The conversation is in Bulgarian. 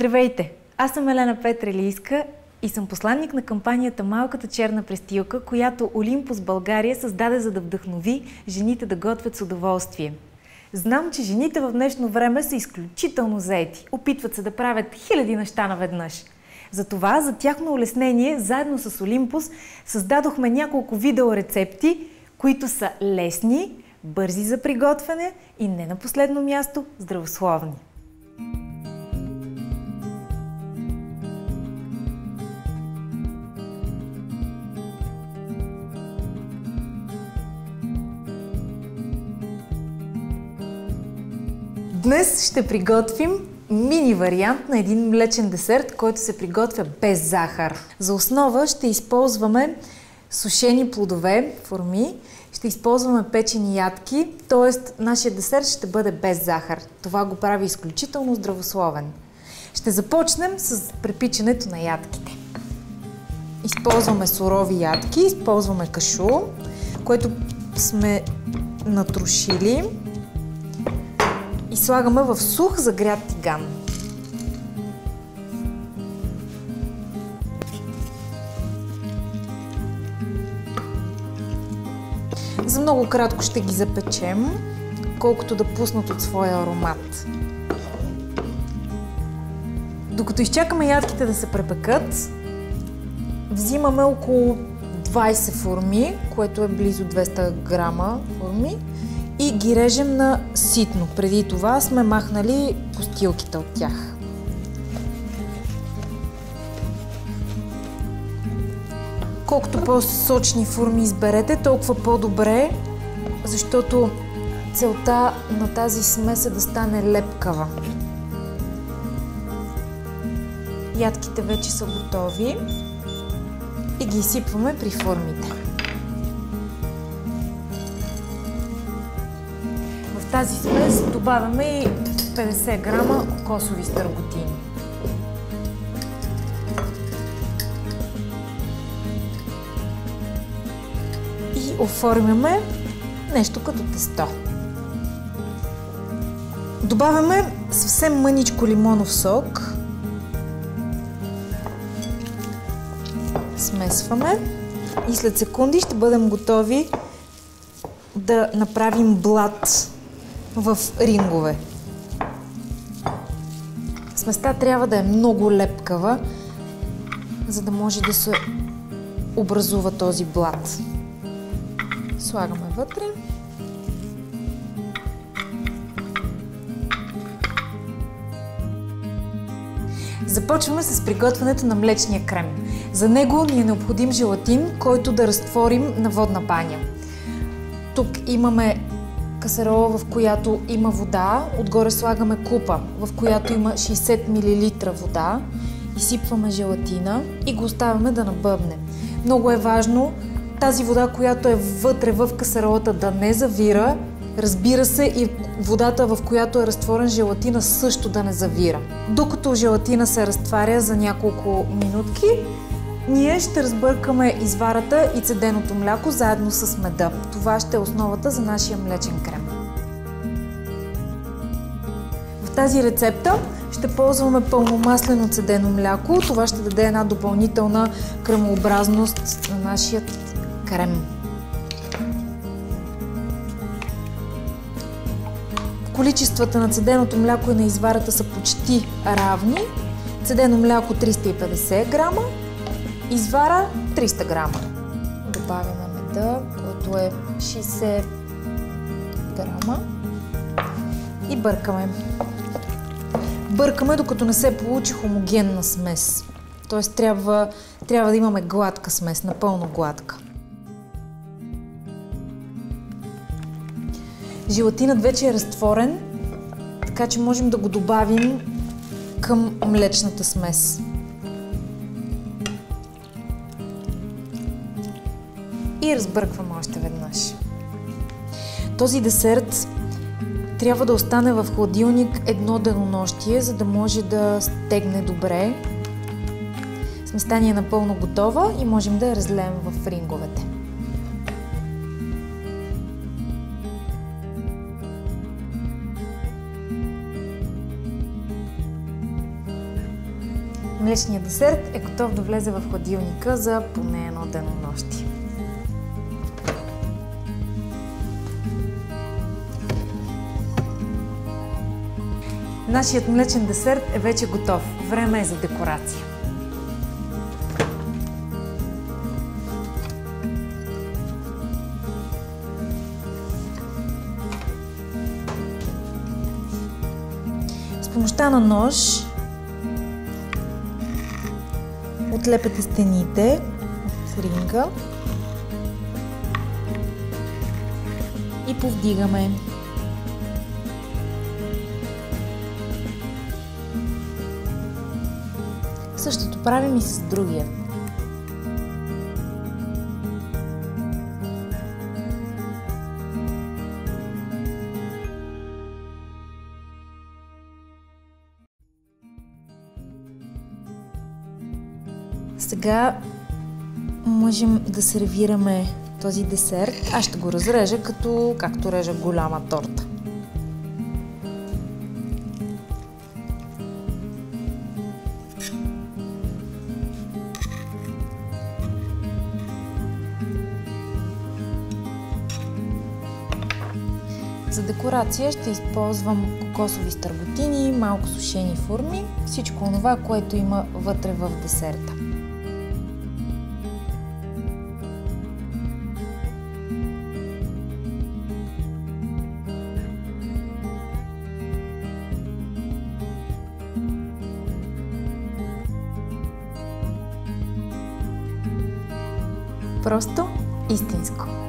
Здравейте! Аз съм Елена Петрелийска и съм посланник на кампанията Малката черна престилка, която Олимпус България създаде, за да вдъхнови жените да готвят с удоволствие. Знам, че жените в днешно време са изключително заети. Опитват се да правят хиляди неща наведнъж. Затова, за тяхно улеснение, заедно с Олимпус, създадохме няколко видеорецепти, които са лесни, бързи за приготвяне и не на последно място здравословни. Днес ще приготвим мини вариант на един млечен десерт, който се приготвя без захар. За основа ще използваме сушени плодове, форми, ще използваме печени ядки, т.е. нашия десерт ще бъде без захар. Това го прави изключително здравословен. Ще започнем с препичането на ядките. Използваме сурови ядки, използваме кашу, което сме натрошили. И слагаме в сух загрят тиган. За много кратко ще ги запечем, колкото да пуснат от своя аромат. Докато изчакаме ядките да се препекат, взимаме около 20 форми, което е близо 200 грама форми, и ги режем на ситно. Преди това сме махнали постилките от тях. Колкото по-сочни форми изберете, толкова по-добре, защото целта на тази смес е да стане лепкава. Ядките вече са готови и ги изсипваме при формите. В тази смес добавяме и 50 грама кокосови стърготини. И оформяме нещо като тесто. Добавяме съвсем мъничко лимонов сок. Смесваме и след секунди ще бъдем готови да направим блат в рингове. Сместа трябва да е много лепкава, за да може да се образува този блат. Слагаме вътре. Започваме с приготвянето на млечния крем. За него ни е необходим желатин, който да разтворим на водна баня. Тук имаме касерола, в която има вода, отгоре слагаме купа, в която има 60 мл вода, изсипваме желатина и го оставяме да набъбне. Много е важно тази вода, която е вътре в касеролата, да не завира, разбира се, и водата, в която е разтворен желатина, също да не завира. Докато желатина се разтваря за няколко минутки, ние ще разбъркаме изварата и цеденото мляко заедно с меда. Това ще е основата за нашия млечен крем. В тази рецепта ще ползваме пълномаслено цедено мляко. Това ще даде една допълнителна кремообразност на нашия крем. Количествата на цеденото мляко и на изварата са почти равни. Цедено мляко 350 грама, извара 300 грама. Добавяме меда, който е 60 грама и бъркаме. Бъркаме, докато не се получи хомогенна смес. Тоест трябва да имаме гладка смес, напълно гладка. Желатинът вече е разтворен, така че можем да го добавим към млечната смес. И разбъркваме още веднъж. Този десерт трябва да остане в хладилник едно денонощие, за да може да стегне добре. Сместа ни е напълно готова и можем да я разлеем в ринговете. Млечният десерт е готов да влезе в хладилника за поне едно денонощие. Нашият млечен десерт е вече готов. Време е за декорация. С помощта на нож отлепете стените с ринга и повдигаме. Същото правим и с другия. Сега можем да сервираме този десерт. Аз ще го разрежа както режа голяма торта. За декорация ще използвам кокосови стърготини, малко сушени форми, всичко това, което има вътре в десерта. Просто истинско!